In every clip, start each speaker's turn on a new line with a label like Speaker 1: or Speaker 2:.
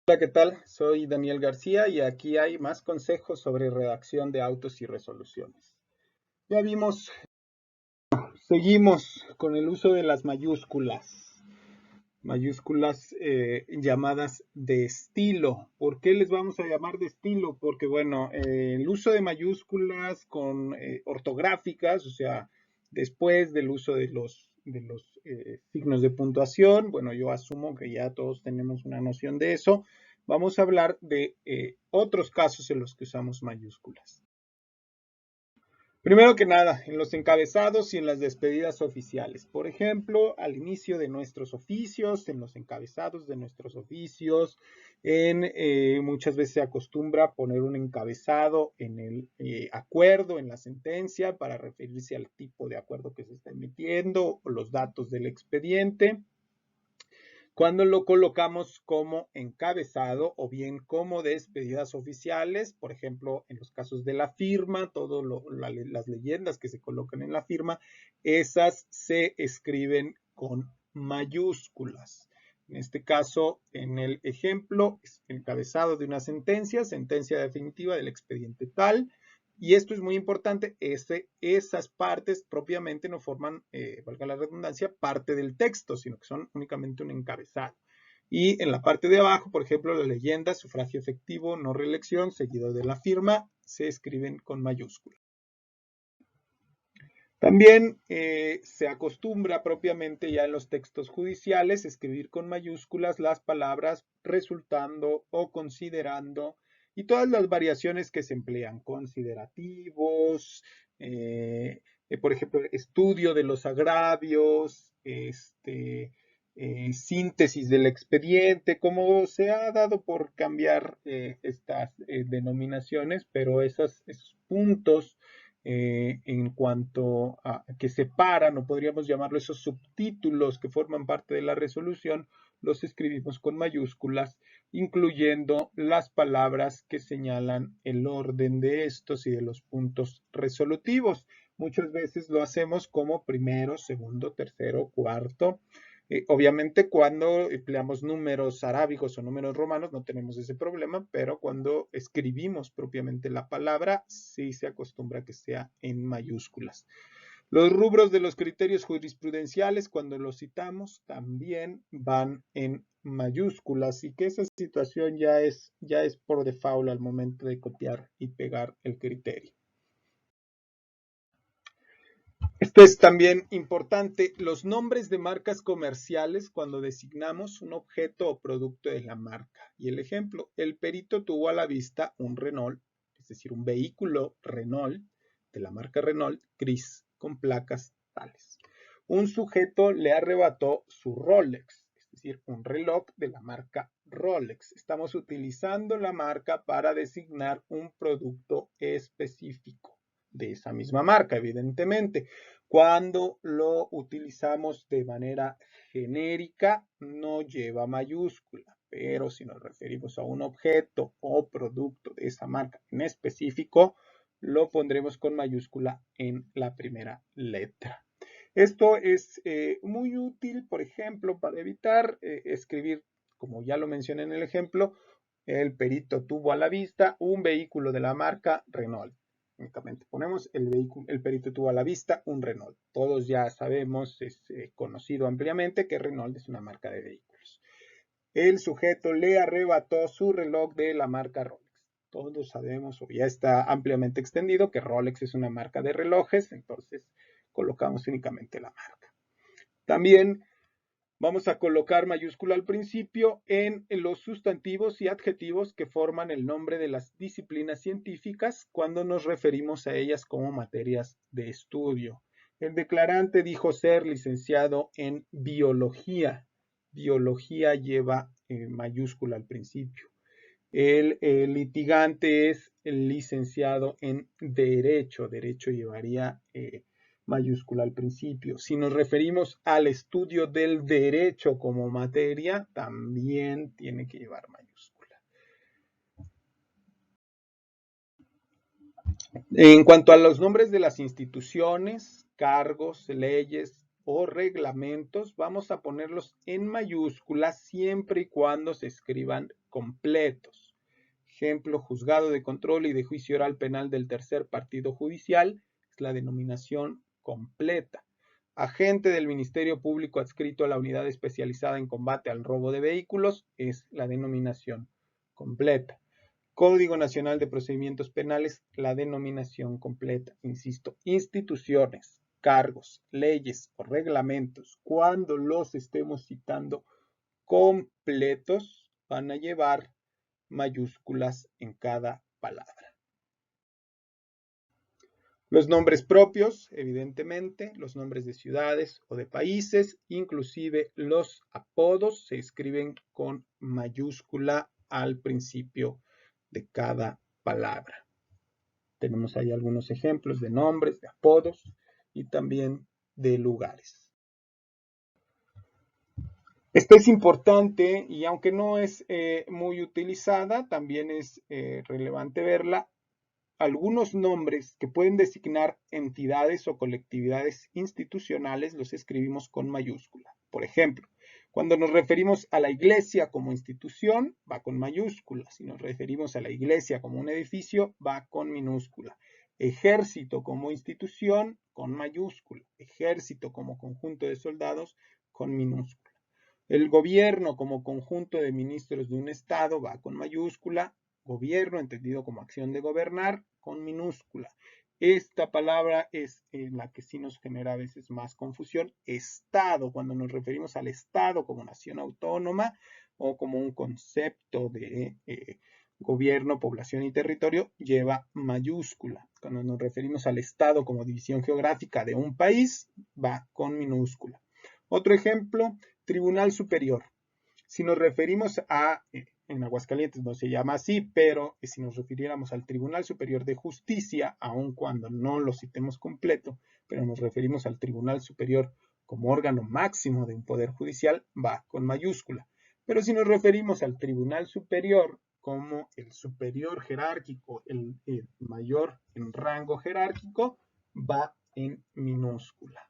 Speaker 1: Hola, ¿qué tal? Soy Daniel García y aquí hay más consejos sobre redacción de autos y resoluciones. Ya vimos, seguimos con el uso de las mayúsculas llamadas de estilo. ¿Por qué les vamos a llamar de estilo? Porque bueno, el uso de mayúsculas con ortográficas, o sea, después del uso de los signos de puntuación, bueno, yo asumo que ya todos tenemos una noción de eso. Vamos a hablar de otros casos en los que usamos mayúsculas. Primero que nada, en los encabezados y en las despedidas oficiales. Por ejemplo, al inicio de nuestros oficios, en los encabezados de nuestros oficios, muchas veces se acostumbra poner un encabezado en el acuerdo, en la sentencia, para referirse al tipo de acuerdo que se está emitiendo o los datos del expediente. Cuando lo colocamos como encabezado o bien como despedidas oficiales, por ejemplo, en los casos de la firma, las leyendas que se colocan en la firma, esas se escriben con mayúsculas. En este caso, en el ejemplo, es encabezado de una sentencia definitiva del expediente tal. Y esto es muy importante, esas partes propiamente no forman, valga la redundancia, parte del texto, sino que son únicamente un encabezado. Y en la parte de abajo, por ejemplo, la leyenda, sufragio efectivo, no reelección, seguido de la firma, se escriben con mayúsculas. También se acostumbra propiamente ya en los textos judiciales escribir con mayúsculas las palabras resultando o considerando y todas las variaciones que se emplean, considerativos, por ejemplo, estudio de los agravios, síntesis del expediente, como se ha dado por cambiar estas denominaciones, pero esos puntos en cuanto a que separan, o podríamos llamarlo esos subtítulos que forman parte de la resolución, los escribimos con mayúsculas, incluyendo las palabras que señalan el orden de estos y de los puntos resolutivos. Muchas veces lo hacemos como primero, segundo, tercero, cuarto. Obviamente cuando empleamos números arábigos o números romanos no tenemos ese problema, pero cuando escribimos propiamente la palabra sí se acostumbra que sea en mayúsculas. Los rubros de los criterios jurisprudenciales, cuando los citamos, también van en mayúsculas y que esa situación ya es por default al momento de copiar y pegar el criterio. Esto es también importante, los nombres de marcas comerciales cuando designamos un objeto o producto de la marca. Y el ejemplo, el perito tuvo a la vista un Renault, es decir, un vehículo Renault de la marca Renault gris con placas tales. Un sujeto le arrebató su Rolex, es decir, un reloj de la marca Rolex. Estamos utilizando la marca para designar un producto específico de esa misma marca, evidentemente. Cuando lo utilizamos de manera genérica, no lleva mayúscula, pero si nos referimos a un objeto o producto de esa marca en específico, lo pondremos con mayúscula en la primera letra. Esto es muy útil, por ejemplo, para evitar escribir, como ya lo mencioné en el ejemplo, el perito tuvo a la vista un vehículo de la marca Renault. Únicamente ponemos el perito tuvo a la vista un Renault. Todos ya sabemos, es conocido ampliamente que Renault es una marca de vehículos. El sujeto le arrebató su reloj de la marca Rolex. Todos sabemos, o ya está ampliamente extendido, que Rolex es una marca de relojes, entonces colocamos únicamente la marca. También vamos a colocar mayúscula al principio en los sustantivos y adjetivos que forman el nombre de las disciplinas científicas cuando nos referimos a ellas como materias de estudio. El declarante dijo ser licenciado en biología. Biología lleva mayúscula al principio. El litigante es el licenciado en derecho. Derecho llevaría mayúscula al principio. Si nos referimos al estudio del derecho como materia, también tiene que llevar mayúscula. En cuanto a los nombres de las instituciones, cargos, leyes o reglamentos, vamos a ponerlos en mayúsculas siempre y cuando se escriban completos. Ejemplo, juzgado de control y de juicio oral penal del tercer partido judicial, es la denominación completa. Agente del Ministerio Público adscrito a la unidad especializada en combate al robo de vehículos, es la denominación completa. Código Nacional de Procedimientos Penales, la denominación completa. Insisto, instituciones, cargos, leyes o reglamentos, cuando los estemos citando completos, van a llevar mayúsculas en cada palabra. Los nombres propios, evidentemente, los nombres de ciudades o de países, inclusive los apodos, se escriben con mayúscula al principio de cada palabra. Tenemos ahí algunos ejemplos de nombres, de apodos y también de lugares. Esta es importante y aunque no es muy utilizada, también es relevante verla. Algunos nombres que pueden designar entidades o colectividades institucionales los escribimos con mayúscula. Por ejemplo, cuando nos referimos a la iglesia como institución, va con mayúscula. Si nos referimos a la iglesia como un edificio, va con minúscula. Ejército como institución, con mayúscula. Ejército como conjunto de soldados, con minúscula. El gobierno como conjunto de ministros de un estado va con mayúscula. Gobierno, entendido como acción de gobernar, con minúscula. Esta palabra es la que sí nos genera a veces más confusión. Estado, cuando nos referimos al Estado como nación autónoma o como un concepto de gobierno, población y territorio, lleva mayúscula. Cuando nos referimos al Estado como división geográfica de un país, va con minúscula. Otro ejemplo, Tribunal Superior. Si nos referimos a, en Aguascalientes no se llama así, pero si nos refiriéramos al Tribunal Superior de Justicia, aun cuando no lo citemos completo, pero nos referimos al Tribunal Superior como órgano máximo de un poder judicial, va con mayúscula. Pero si nos referimos al Tribunal Superior como el superior jerárquico, el mayor en rango jerárquico, va en minúscula.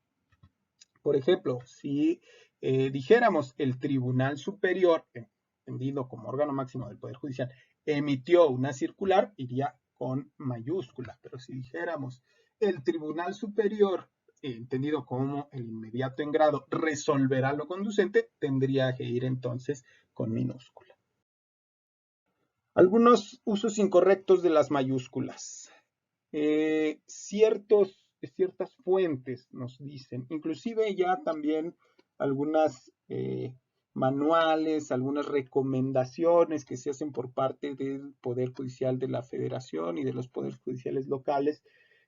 Speaker 1: Por ejemplo, si dijéramos el Tribunal Superior, entendido como órgano máximo del Poder Judicial, emitió una circular, iría con mayúscula. Pero si dijéramos el Tribunal Superior, entendido como el inmediato en grado, resolverá lo conducente, tendría que ir entonces con minúscula. Algunos usos incorrectos de las mayúsculas. Ciertas fuentes nos dicen, inclusive ya también algunas manuales, algunas recomendaciones que se hacen por parte del Poder Judicial de la Federación y de los poderes judiciales locales,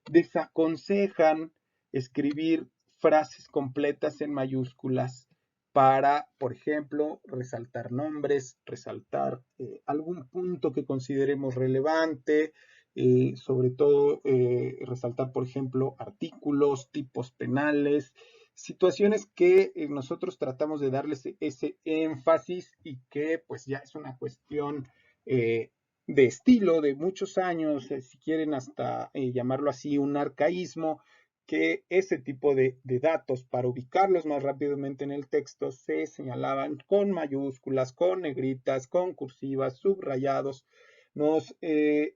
Speaker 1: desaconsejan escribir frases completas en mayúsculas para, por ejemplo, resaltar nombres, resaltar algún punto que consideremos relevante, sobre todo resaltar, por ejemplo, artículos, tipos penales, situaciones que nosotros tratamos de darles ese énfasis y que pues ya es una cuestión de estilo de muchos años, si quieren hasta llamarlo así, un arcaísmo, que ese tipo de datos para ubicarlos más rápidamente en el texto se señalaban con mayúsculas, con negritas, con cursivas, subrayados. Nos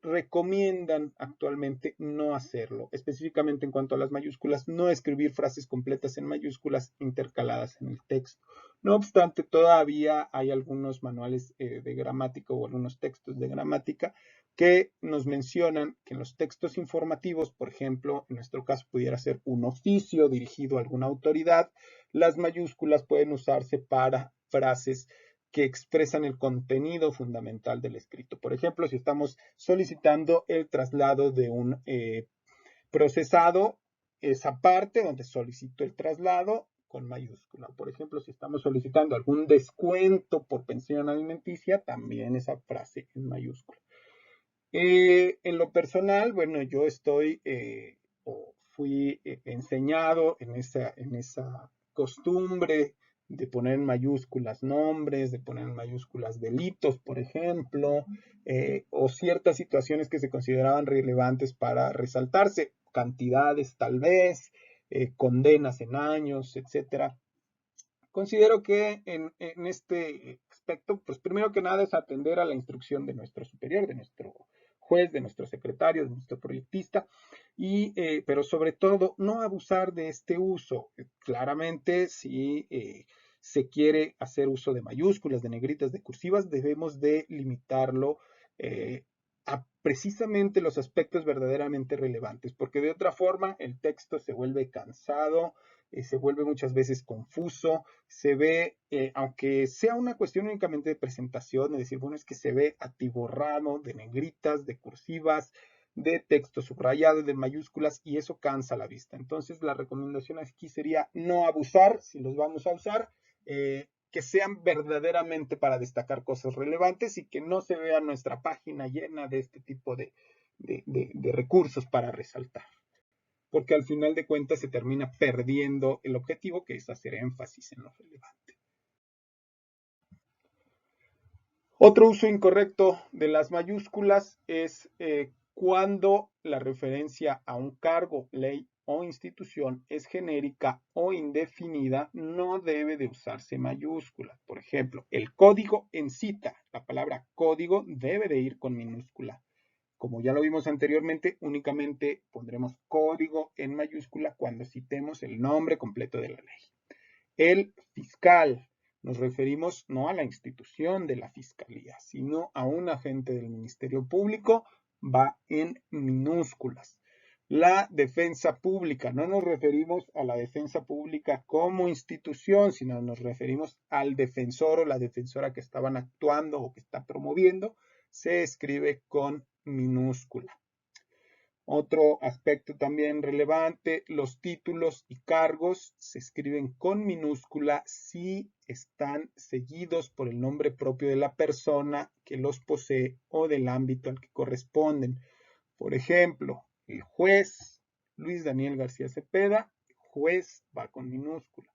Speaker 1: recomiendan actualmente no hacerlo, específicamente en cuanto a las mayúsculas, no escribir frases completas en mayúsculas intercaladas en el texto. No obstante, todavía hay algunos manuales de gramática o algunos textos de gramática que nos mencionan que en los textos informativos, por ejemplo, en nuestro caso pudiera ser un oficio dirigido a alguna autoridad, las mayúsculas pueden usarse para frases que expresan el contenido fundamental del escrito. Por ejemplo, si estamos solicitando el traslado de un procesado, esa parte donde solicito el traslado con mayúscula. Por ejemplo, si estamos solicitando algún descuento por pensión alimenticia, también esa frase en mayúscula. En lo personal, bueno, yo estoy o fui enseñado en esa costumbre de poner en mayúsculas nombres, de poner en mayúsculas delitos, por ejemplo, o ciertas situaciones que se consideraban relevantes para resaltarse, cantidades tal vez, condenas en años, etcétera. Considero que en este aspecto, pues primero que nada es atender a la instrucción de nuestro superior, de nuestro juez, de nuestro secretario, de nuestro proyectista, pero sobre todo no abusar de este uso. Claramente, si se quiere hacer uso de mayúsculas, de negritas, de cursivas, debemos de limitarlo a precisamente los aspectos verdaderamente relevantes, porque de otra forma el texto se vuelve cansado, se vuelve muchas veces confuso, se ve, aunque sea una cuestión únicamente de presentación, es decir, bueno, es que se ve atiborrado de negritas, de cursivas, de texto subrayado, de mayúsculas, y eso cansa la vista. Entonces, la recomendación aquí sería no abusar, si los vamos a usar, que sean verdaderamente para destacar cosas relevantes y que no se vea nuestra página llena de este tipo de recursos para resaltar, porque al final de cuentas se termina perdiendo el objetivo, que es hacer énfasis en lo relevante. Otro uso incorrecto de las mayúsculas es cuando la referencia a un cargo, ley o institución es genérica o indefinida, no debe de usarse mayúscula. Por ejemplo, el código en cita, la palabra código debe de ir con minúscula. Como ya lo vimos anteriormente, únicamente pondremos código en mayúscula cuando citemos el nombre completo de la ley. El fiscal, nos referimos no a la institución de la fiscalía, sino a un agente del Ministerio Público, va en minúsculas. La defensa pública, no nos referimos a la defensa pública como institución, sino nos referimos al defensor o la defensora que estaban actuando o que está promoviendo, se escribe con minúscula. Otro aspecto también relevante, los títulos y cargos se escriben con minúscula si están seguidos por el nombre propio de la persona que los posee o del ámbito al que corresponden. Por ejemplo, el juez Luis Daniel García Cepeda, juez va con minúscula.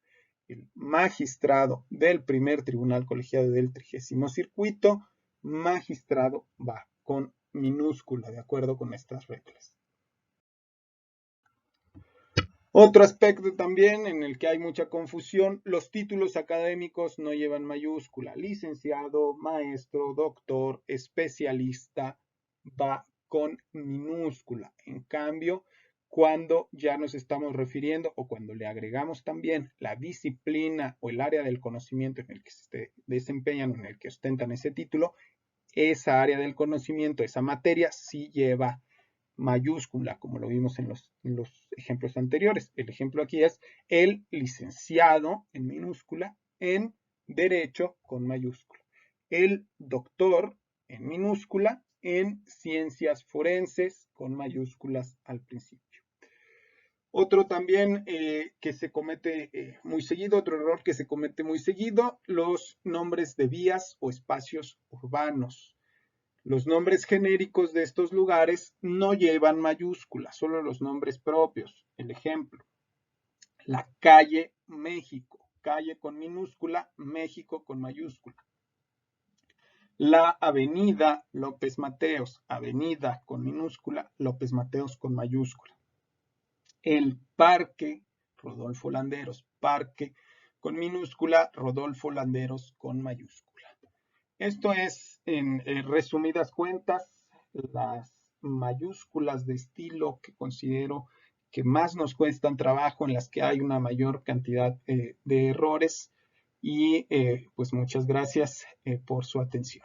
Speaker 1: El magistrado del primer tribunal colegiado del 30º circuito, magistrado va con minúscula, de acuerdo con estas reglas. Otro aspecto también en el que hay mucha confusión, los títulos académicos no llevan mayúscula. Licenciado, maestro, doctor, especialista, va con minúscula. En cambio, cuando ya nos estamos refiriendo o cuando le agregamos también la disciplina o el área del conocimiento en el que se desempeñan, en el que ostentan ese título, esa área del conocimiento, esa materia, sí lleva mayúscula, como lo vimos en los ejemplos anteriores. El ejemplo aquí es el licenciado en minúscula en Derecho con mayúscula. El doctor en minúscula en Ciencias Forenses con mayúsculas al principio. Otro también que se comete muy seguido, otro error que se comete muy seguido, los nombres de vías o espacios urbanos. Los nombres genéricos de estos lugares no llevan mayúsculas, solo los nombres propios. El ejemplo, la calle México, calle con minúscula, México con mayúscula. La avenida López Mateos, avenida con minúscula, López Mateos con mayúscula. El parque Rodolfo Landeros, parque con minúscula, Rodolfo Landeros con mayúscula. Esto es, en resumidas cuentas, las mayúsculas de estilo que considero que más nos cuestan trabajo, en las que hay una mayor cantidad de errores. Y pues muchas gracias por su atención.